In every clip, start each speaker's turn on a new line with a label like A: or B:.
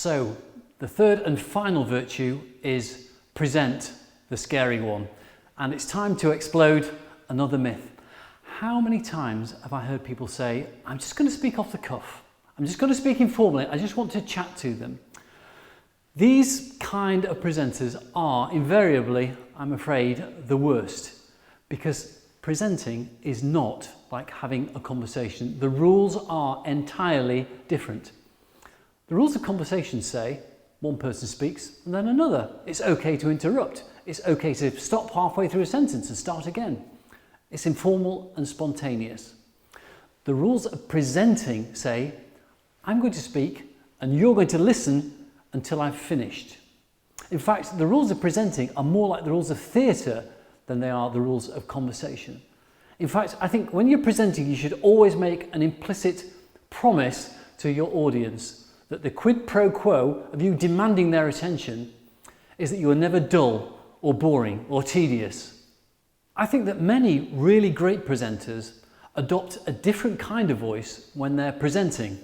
A: So, the third and final virtue is present, the scary one. And it's time to explode another myth. How many times have I heard people say, I'm just going to speak off the cuff. I'm just going to speak informally. I just want to chat to them. These kind of presenters are invariably, I'm afraid, the worst, because presenting is not like having a conversation. The rules are entirely different. The rules of conversation say one person speaks and then another. It's okay to interrupt. It's okay to stop halfway through a sentence and start again. It's informal and spontaneous. The rules of presenting say, I'm going to speak and you're going to listen until I've finished. In fact, the rules of presenting are more like the rules of theatre than they are the rules of conversation. In fact, I think when you're presenting, you should always make an implicit promise to your audience that the quid pro quo of you demanding their attention is that you are never dull or boring or tedious. I think that many really great presenters adopt a different kind of voice when they're presenting,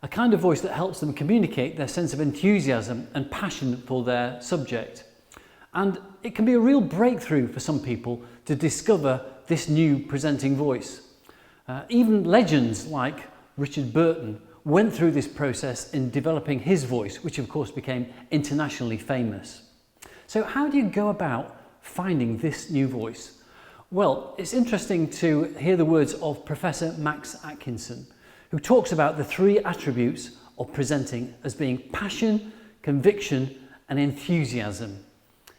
A: a kind of voice that helps them communicate their sense of enthusiasm and passion for their subject. And it can be a real breakthrough for some people to discover this new presenting voice. Even legends like Richard Burton went through this process in developing his voice, which of course became internationally famous. So how do you go about finding this new voice? Well, it's interesting to hear the words of Professor Max Atkinson, who talks about the three attributes of presenting as being passion, conviction, and enthusiasm.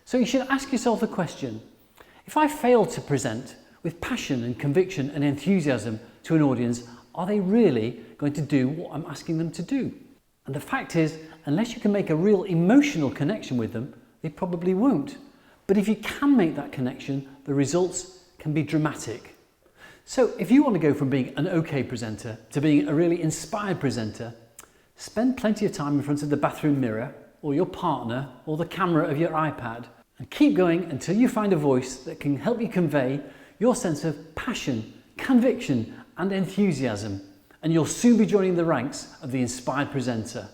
A: So you should ask yourself the question, if I fail to present with passion and conviction and enthusiasm to an audience, are they really going to do what I'm asking them to do? And the fact is, unless you can make a real emotional connection with them, they probably won't. But if you can make that connection, the results can be dramatic. So if you want to go from being an okay presenter to being a really inspired presenter, spend plenty of time in front of the bathroom mirror or your partner or the camera of your iPad and keep going until you find a voice that can help you convey your sense of passion, conviction and enthusiasm, and you'll soon be joining the ranks of the inspired presenter.